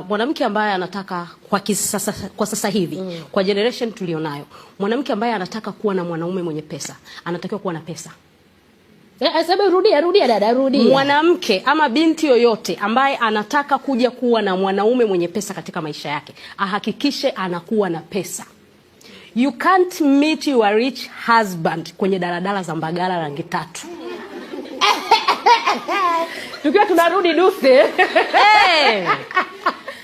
mwanamke ambaye anataka kwa sasa hivi, kwa generation tulionayo, mwanamke ambaye anataka kuwa na mwanaume mwenye pesa, anatakiwa kuwa na pesa. Rudia dada, rudia. Mwanamke ama binti yoyote ambaye anataka kuja kuwa na mwanaume mwenye pesa katika maisha yake, ahakikishe anakuwa na pesa. You can't meet your rich husband kwenye daladala za Mbagala rangi 3. Tukiwa tunarudi Duse.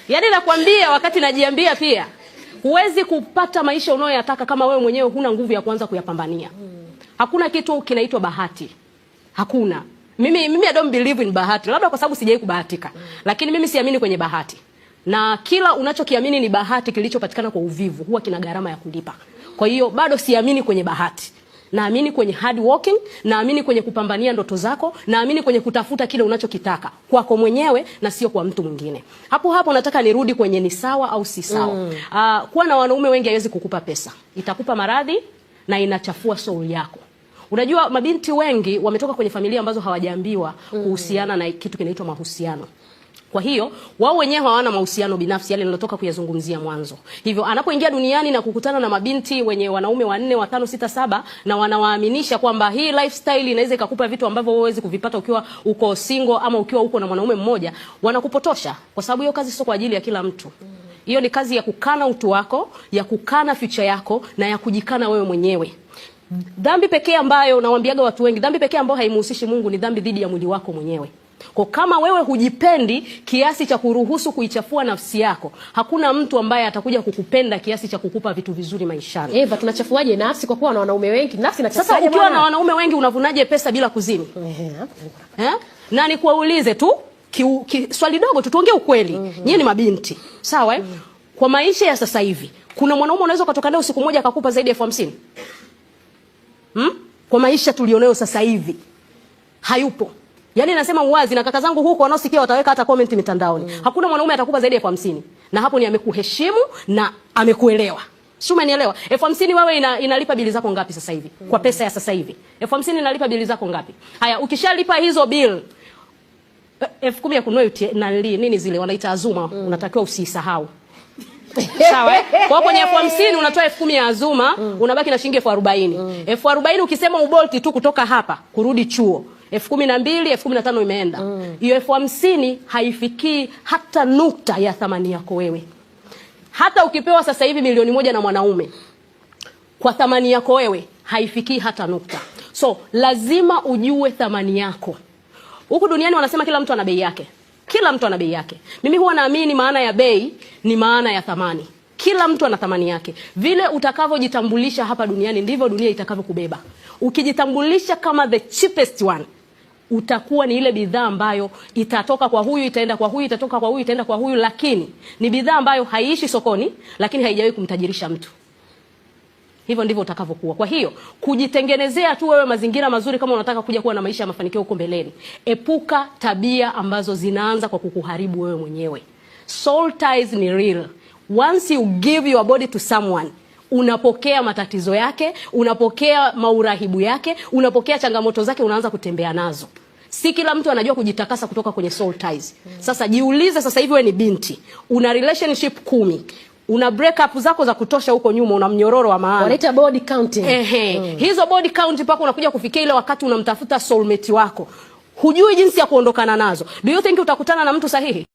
Yaani nakwambia, wakati najiambia pia, huwezi kupata maisha unayoyataka kama wewe mwenyewe huna nguvu ya kuanza kuyapambania. Hakuna kitu kinaitwa bahati. Hakuna. Mimi I don't believe in bahati. Labda kwa sababu sijai kubahatika. Lakini mimi siamini kwenye bahati. Na kila unachokiamini ni bahati kilichopatikana kwa uvivu, huwa kina gharama ya kulipa. Kwa hiyo bado siamini kwenye bahati. Naamini kwenye hard working, naamini kwenye kupambania ndoto zako, naamini kwenye kutafuta kile unachokitaka kwako mwenyewe na sio kwa mtu mwingine. Hapo nataka nirudi kwenye ni sawa au si sawa. Kuwa na wanaume wengi haiwezi kukupa pesa. Itakupa maradhi na inachafua soul yako. Unajua mabinti wengi wametoka kwenye familia ambazo hawajaambiwa kuhusiana na kitu kinaitwa mahusiano. Kwa hiyo wao wenyewe hawana mahusiano binafsi yale nilotoka kuyazungumzia mwanzo. Hivyo anapoingia duniani na kukutana na mabinti wenye wanaume 4, 5, 6, 7 na wanawaaminisha kwamba hii lifestyle inaweza ikakupa vitu ambavyo wewe huwezi kuvipata ukiwa uko single ama ukiwa uko na mwanaume mmoja, wanakupotosha kwa sababu hiyo kazi sio kwa ajili ya kila mtu. Hiyo ni kazi ya kukana utu wako, ya kukana future yako na ya kujikana wewe mwenyewe. Dhambi pekee ambayo nawaambiaga watu wengi, dhambi pekee ambayo haimuhusishi Mungu ni dhambi dhidi ya mwili wako mwenyewe. Kwa kama wewe hujipendi kiasi cha kuruhusu kuichafua nafsi yako, hakuna mtu ambaye atakuja kukupenda kiasi cha kukupa vitu vizuri maishani. Eva, tunachafuaje nafsi kwa kuwa na wanaume wengi? Nafsi inachafuaje? Sasa ukiwa na wanaume wengi unavunaje pesa bila kuzini? Na nikuulize tu swali dogo tu, tuongee ukweli. Nyinyi ni mabinti, sawa Kwa maisha ya sasa hivi, kuna mwanaume unaweza kutoka naye usiku mmoja akakupa zaidi ya 50,000? Kwa maisha tulionayo sasa hivi hayupo. Yaani nasema uwazi, na kaka zangu huko wanaosikia wataweka hata comment mitandaoni. Hakuna mwanaume atakupa zaidi ya 50,000. Na hapo ni amekuheshimu na amekuelewa. Sio, umenielewa? 50,000 wewe inalipa bili zako ngapi sasa hivi? Kwa pesa ya sasa hivi. 50,000 inalipa bili zako ngapi? Haya, ukishalipa hizo bill 10,000 ya kununua nini zile wanaita Azuma, unatakiwa usisahau. Sawa Kwa hapo ni 50,000 unatoa 10,000 ya Azuma, unabaki na shilingi 40,000. 40,000 ukisema ubolti tu kutoka hapa kurudi chuo, 12,000, 15,000 imeenda. Hiyo 50,000 haifikii hata nukta ya thamani yako wewe. Hata ukipewa sasa hivi milioni 1 na mwanaume, kwa thamani yako wewe haifikii hata nukta. So lazima ujue thamani yako. Huku duniani wanasema kila mtu ana bei yake. Kila mtu ana bei yake. Mimi huwa naamini maana ya bei ni maana ya thamani. Kila mtu ana thamani yake. Vile utakavyojitambulisha hapa duniani ndivyo dunia itakavyokubeba. Ukijitambulisha kama the cheapest one, utakuwa ni ile bidhaa ambayo itatoka kwa huyu, itaenda kwa huyu, itatoka kwa huyu, itaenda kwa huyu, lakini ni bidhaa ambayo haiishi sokoni, lakini haijawahi kumtajirisha mtu. Hivyo ndivyo utakavyokuwa. Kwa hiyo, kujitengenezea tu wewe mazingira mazuri kama unataka kuja kuwa na maisha ya mafanikio huko mbeleni. Epuka tabia ambazo zinaanza kwa kukuharibu wewe mwenyewe. Soul ties ni real. Once you give your body to someone, unapokea matatizo yake, unapokea maurahibu yake, unapokea changamoto zake, unaanza kutembea nazo. Si kila mtu anajua kujitakasa kutoka kwenye soul ties. Sasa jiulize sasa hivi wewe ni binti, una relationship 10. Una break up zako za kutosha huko nyuma, una mnyororo wa maana. Wanaita body counting. Hizo body count mpaka unakuja kufikia ile wakati unamtafuta soulmate wako. Hujui jinsi ya kuondokana nazo. Do you think utakutana na mtu sahihi?